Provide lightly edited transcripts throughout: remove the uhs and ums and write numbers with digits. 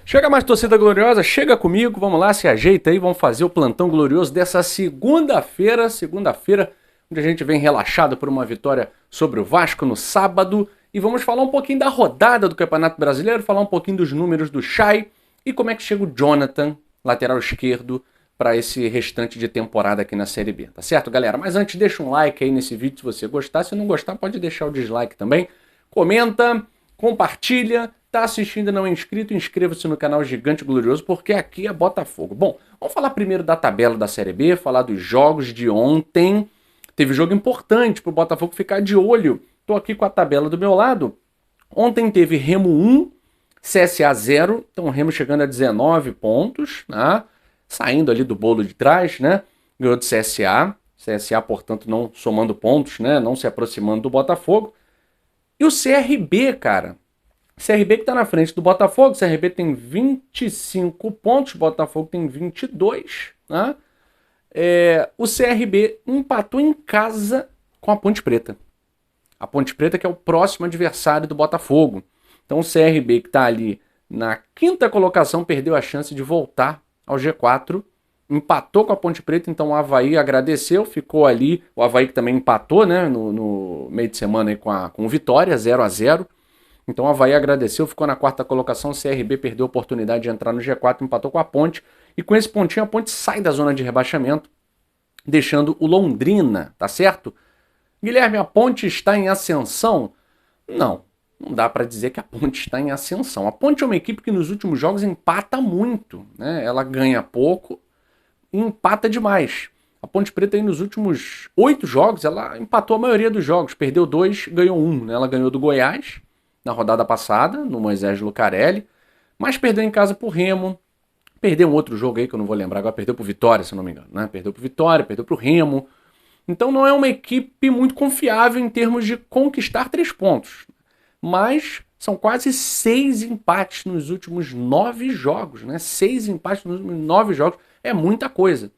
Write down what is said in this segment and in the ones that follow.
Chega mais, torcida gloriosa, chega comigo, vamos lá, se ajeita aí, vamos fazer o plantão glorioso dessa segunda-feira, onde a gente vem relaxado por uma vitória sobre o Vasco no sábado, e vamos falar um pouquinho da rodada do Campeonato Brasileiro, falar um pouquinho dos números do Chay e como é que chega o Jonathan, lateral esquerdo, para esse restante de temporada aqui na Série B, tá certo, galera? Mas antes, deixa um like aí nesse vídeo se você gostar, se não gostar pode deixar o dislike também, comenta, compartilha. Tá assistindo e não é inscrito, inscreva-se no canal Gigante Glorioso, porque aqui é Botafogo. Bom, vamos falar primeiro da tabela da Série B, falar dos jogos de ontem. Teve jogo importante pro Botafogo ficar de olho. Tô aqui com a tabela do meu lado. Ontem teve Remo 1, CSA 0, então o Remo chegando a 19 pontos, né? Saindo ali do bolo de trás, né? Ganhou do CSA. CSA, portanto, não somando pontos, né? Não se aproximando do Botafogo. E o CRB, cara... CRB que está na frente do Botafogo, CRB tem 25 pontos, Botafogo tem 22, né? O CRB empatou em casa com a Ponte Preta. A Ponte Preta que é o próximo adversário do Botafogo. Então o CRB que está ali na quinta colocação perdeu a chance de voltar ao G4, empatou com a Ponte Preta, então o Avaí agradeceu, ficou ali, o Avaí que também empatou, né, no meio de semana aí com o Vitória, 0-0. Então o Avaí agradeceu, ficou na quarta colocação, o CRB perdeu a oportunidade de entrar no G4, empatou com a Ponte, e com esse pontinho a Ponte sai da zona de rebaixamento, deixando o Londrina, tá certo? Guilherme, a Ponte está em ascensão? Não dá para dizer que a Ponte está em ascensão. A Ponte é uma equipe que nos últimos jogos empata muito, né? Ela ganha pouco e empata demais. A Ponte Preta aí nos últimos 8 jogos, ela empatou a maioria dos jogos, perdeu 2, ganhou 1, né? Ela ganhou do Goiás na rodada passada, no Moisés Lucarelli, mas perdeu em casa pro Remo, perdeu um outro jogo aí que eu não vou lembrar agora, perdeu pro Vitória, se eu não me engano, né? Perdeu pro Vitória, perdeu pro Remo. Então não é uma equipe muito confiável em termos de conquistar 3 pontos. Mas são quase 6 empates nos últimos 9 jogos, né? 6 empates nos últimos 9 jogos é muita coisa.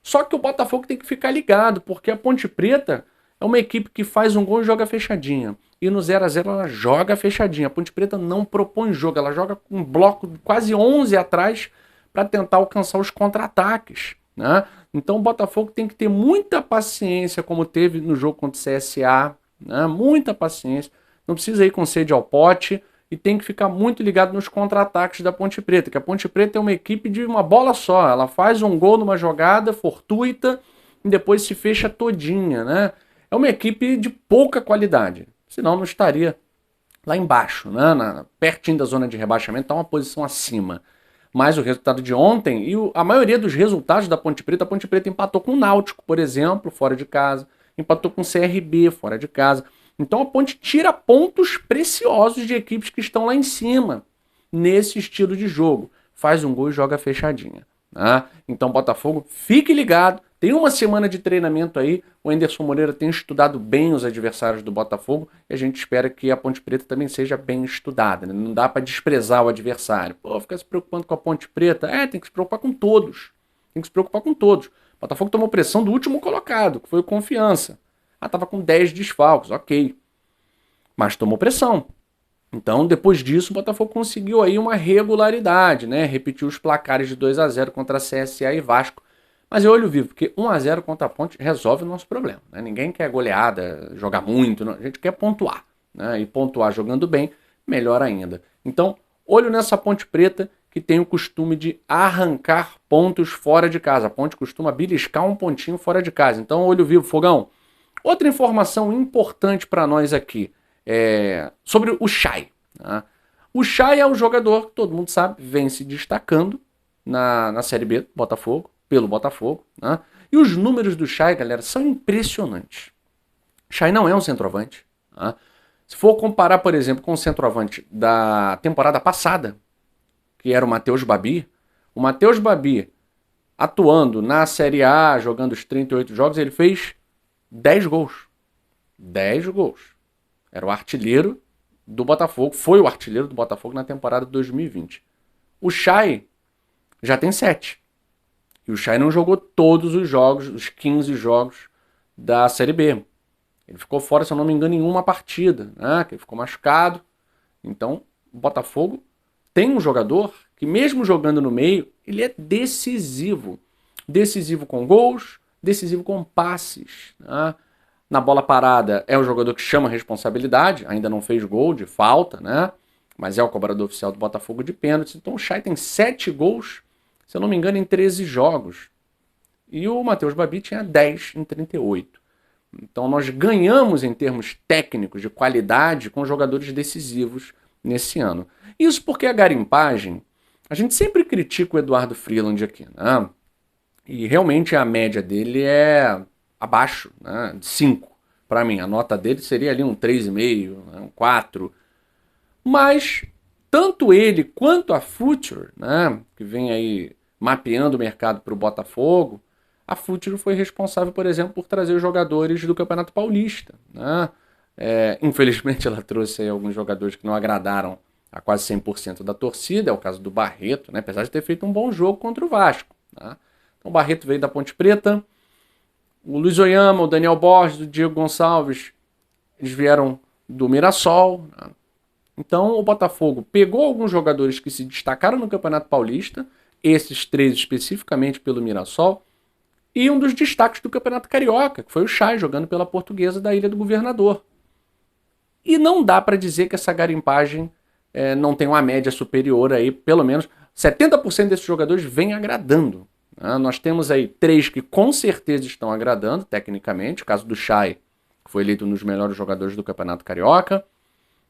Só que o Botafogo tem que ficar ligado, porque a Ponte Preta é uma equipe que faz um gol e joga fechadinha. E no 0-0 ela joga fechadinha. A Ponte Preta não propõe jogo, ela joga com um bloco de quase 11 atrás para tentar alcançar os contra-ataques, né? Então o Botafogo tem que ter muita paciência, como teve no jogo contra o CSA, né? Muita paciência. Não precisa ir com sede ao pote e tem que ficar muito ligado nos contra-ataques da Ponte Preta, que a Ponte Preta é uma equipe de uma bola só. Ela faz um gol numa jogada fortuita e depois se fecha todinha, né? É uma equipe de pouca qualidade. Senão não estaria lá embaixo, né? Pertinho da zona de rebaixamento, está uma posição acima. Mas o resultado de ontem, e a maioria dos resultados da Ponte Preta, a Ponte Preta empatou com o Náutico, por exemplo, fora de casa, empatou com o CRB, fora de casa. Então a Ponte tira pontos preciosos de equipes que estão lá em cima, nesse estilo de jogo. Faz um gol e joga fechadinha, né? Então Botafogo, fique ligado. Tem uma semana de treinamento aí, o Anderson Moreira tem estudado bem os adversários do Botafogo e a gente espera que a Ponte Preta também seja bem estudada, né? Não dá para desprezar o adversário. Pô, ficar se preocupando com a Ponte Preta, tem que se preocupar com todos. Tem que se preocupar com todos. O Botafogo tomou pressão do último colocado, que foi o Confiança. Tava com 10 desfalques, ok. Mas tomou pressão. Então, depois disso, o Botafogo conseguiu aí uma regularidade, né? Repetiu os placares de 2-0 contra a CSA e Vasco. Mas eu olho vivo, porque 1-0 contra a Ponte resolve o nosso problema, né? Ninguém quer goleada, jogar muito, não. A gente quer pontuar, né? E pontuar jogando bem, melhor ainda. Então, olho nessa Ponte Preta que tem o costume de arrancar pontos fora de casa. A Ponte costuma beliscar um pontinho fora de casa. Então, olho vivo, Fogão. Outra informação importante para nós aqui é sobre o Chay, né? O Chay é um jogador que todo mundo sabe, vem se destacando na Série B do Botafogo, pelo Botafogo, né? E os números do Chay, galera, são impressionantes. Chay não é um centroavante, né? Se for comparar, por exemplo, com o centroavante da temporada passada, que era o Matheus Babi, atuando na Série A, jogando os 38 jogos, ele fez 10 gols. 10 gols. Era o artilheiro do Botafogo, foi o artilheiro do Botafogo na temporada de 2020. O Chay já tem 7. E o Chay não jogou todos os jogos, os 15 jogos da Série B. Ele ficou fora, se eu não me engano, em uma partida, né? Que ele ficou machucado. Então, o Botafogo tem um jogador que mesmo jogando no meio, ele é decisivo. Decisivo com gols, decisivo com passes. Né? Na bola parada é um jogador que chama responsabilidade, ainda não fez gol de falta, né? Mas é o cobrador oficial do Botafogo de pênaltis. Então o Chay tem 7 gols, se eu não me engano, em 13 jogos. E o Matheus Babi tinha 10 em 38. Então nós ganhamos em termos técnicos de qualidade com jogadores decisivos nesse ano. Isso porque a garimpagem, a gente sempre critica o Eduardo Freeland aqui, né? E realmente a média dele é abaixo, né? De 5. Para mim, a nota dele seria ali um 3,5, né? Um 4. Mas tanto ele quanto a Future, né? Que vem aí mapeando o mercado para o Botafogo, a Future foi responsável, por exemplo, por trazer os jogadores do Campeonato Paulista. Né? Infelizmente ela trouxe aí alguns jogadores que não agradaram a quase 100% da torcida, é o caso do Barreto, né? Apesar de ter feito um bom jogo contra o Vasco. Né? Então o Barreto veio da Ponte Preta, o Luiz Oyama, o Daniel Borges, o Diego Gonçalves, eles vieram do Mirassol. Né? Então o Botafogo pegou alguns jogadores que se destacaram no Campeonato Paulista, esses 3 especificamente pelo Mirassol, e um dos destaques do Campeonato Carioca, que foi o Chay, jogando pela Portuguesa da Ilha do Governador. E não dá para dizer que essa garimpagem não tem uma média superior aí, pelo menos 70% desses jogadores vem agradando. Né? Nós temos aí 3 que com certeza estão agradando, tecnicamente. O caso do Chay, que foi eleito um dos melhores jogadores do Campeonato Carioca.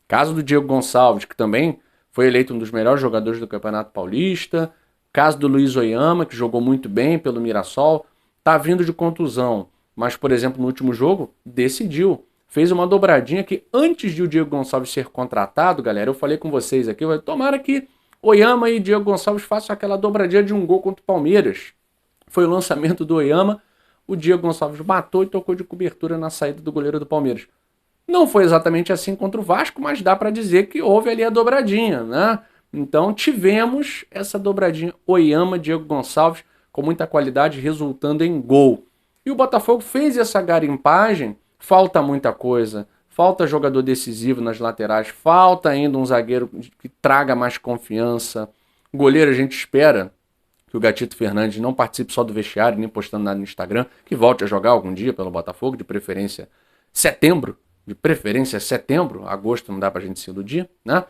O caso do Diego Gonçalves, que também foi eleito um dos melhores jogadores do Campeonato Paulista. O caso do Luiz Oyama, que jogou muito bem pelo Mirassol. Tá vindo de contusão, mas, por exemplo, no último jogo, decidiu. Fez uma dobradinha que antes de o Diego Gonçalves ser contratado, galera, eu falei com vocês aqui, tomara que Oyama e Diego Gonçalves façam aquela dobradinha de um gol contra o Palmeiras. Foi o lançamento do Oyama, o Diego Gonçalves matou e tocou de cobertura na saída do goleiro do Palmeiras. Não foi exatamente assim contra o Vasco, mas dá para dizer que houve ali a dobradinha, né? Então tivemos essa dobradinha Oyama, Diego Gonçalves, com muita qualidade, resultando em gol. E o Botafogo fez essa garimpagem, falta muita coisa, falta jogador decisivo nas laterais, falta ainda um zagueiro que traga mais confiança. Goleiro a gente espera que o Gatito Fernandes não participe só do vestiário, nem postando nada no Instagram, que volte a jogar algum dia pelo Botafogo, de preferência setembro, agosto não dá pra gente se iludir, né?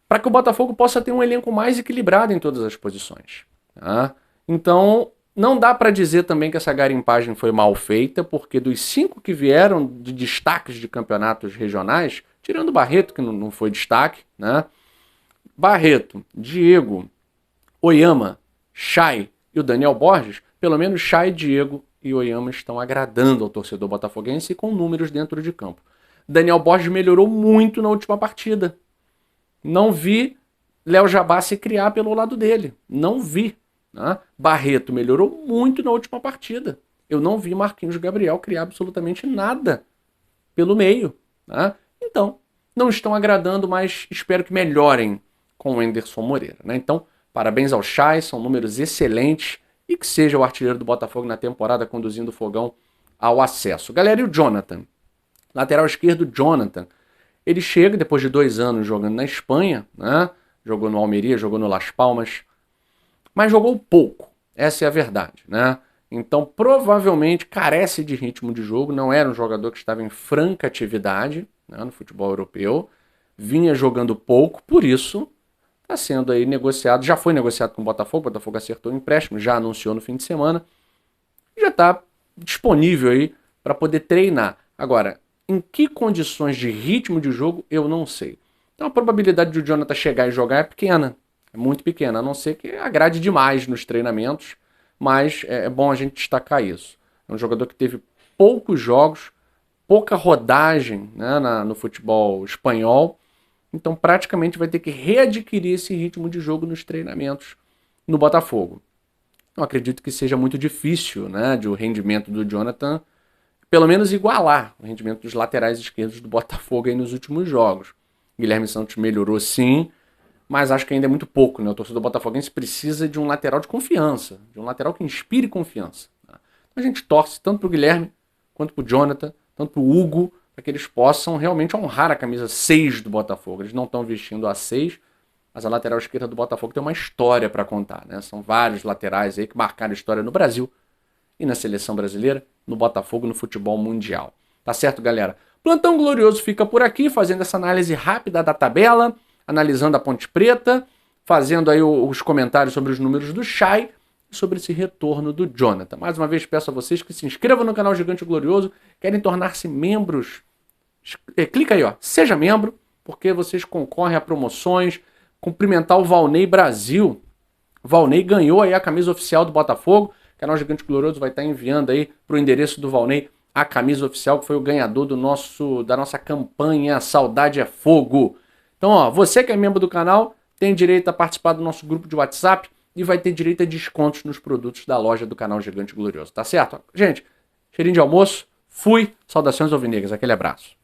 Para que o Botafogo possa ter um elenco mais equilibrado em todas as posições. Tá? Então, não dá para dizer também que essa garimpagem foi mal feita, porque dos 5 que vieram de destaques de campeonatos regionais, tirando o Barreto, que não foi destaque, né? Barreto, Diego, Oyama, Chay e o Daniel Borges, pelo menos Chay, Diego e Oyama estão agradando ao torcedor botafoguense com números dentro de campo. Daniel Borges melhorou muito na última partida. Não vi Léo Jabá se criar pelo lado dele. Não vi. Né? Barreto melhorou muito na última partida. Eu não vi Marquinhos Gabriel criar absolutamente nada pelo meio. Né? Então, não estão agradando, mas espero que melhorem com o Anderson Moreira. Né? Então, parabéns ao Chay, são números excelentes e que seja o artilheiro do Botafogo na temporada conduzindo o Fogão ao acesso. Galera, e o Jonathan? Lateral esquerdo, Jonathan. Ele chega depois de 2 anos jogando na Espanha, né? Jogou no Almeria, jogou no Las Palmas, mas jogou pouco, essa é a verdade, né? Então provavelmente carece de ritmo de jogo, não era um jogador que estava em franca atividade, né, no futebol europeu, vinha jogando pouco, por isso está sendo aí negociado, já foi negociado com o Botafogo acertou o empréstimo, já anunciou no fim de semana, já está disponível aí para poder treinar. Agora, em que condições de ritmo de jogo, eu não sei. Então a probabilidade de o Jonathan chegar e jogar é pequena, é muito pequena, a não ser que agrade demais nos treinamentos, mas é bom a gente destacar isso. É um jogador que teve poucos jogos, pouca rodagem, né, no futebol espanhol, então praticamente vai ter que readquirir esse ritmo de jogo nos treinamentos no Botafogo. Eu acredito que seja muito difícil, né, de o rendimento do Jonathan pelo menos igualar o rendimento dos laterais esquerdos do Botafogo aí nos últimos jogos. Guilherme Santos melhorou sim, mas acho que ainda é muito pouco, né? O torcedor botafoguense precisa de um lateral de confiança, de um lateral que inspire confiança. Né? Então a gente torce tanto para o Guilherme, quanto para o Jonathan, tanto para o Hugo, para que eles possam realmente honrar a camisa 6 do Botafogo. Eles não estão vestindo a 6, Mas a lateral esquerda do Botafogo tem uma história para contar, né? São vários laterais aí que marcaram história no Brasil e na seleção brasileira, no Botafogo, no futebol mundial. Tá certo, galera? Plantão Glorioso fica por aqui, fazendo essa análise rápida da tabela, analisando a Ponte Preta, fazendo aí os comentários sobre os números do Chay e sobre esse retorno do Jonathan. Mais uma vez peço a vocês que se inscrevam no canal Gigante Glorioso, querem tornar-se membros, clica aí, ó, seja membro, porque vocês concorrem a promoções. Cumprimentar o Valnei Brasil. O Valnei ganhou aí a camisa oficial do Botafogo. O canal Gigante Glorioso vai estar enviando aí para o endereço do Valnei a camisa oficial, que foi o ganhador da nossa campanha Saudade é Fogo. Então, ó, você que é membro do canal tem direito a participar do nosso grupo de WhatsApp e vai ter direito a descontos nos produtos da loja do canal Gigante Glorioso, tá certo? Gente, cheirinho de almoço, fui, saudações alvinegras, aquele abraço.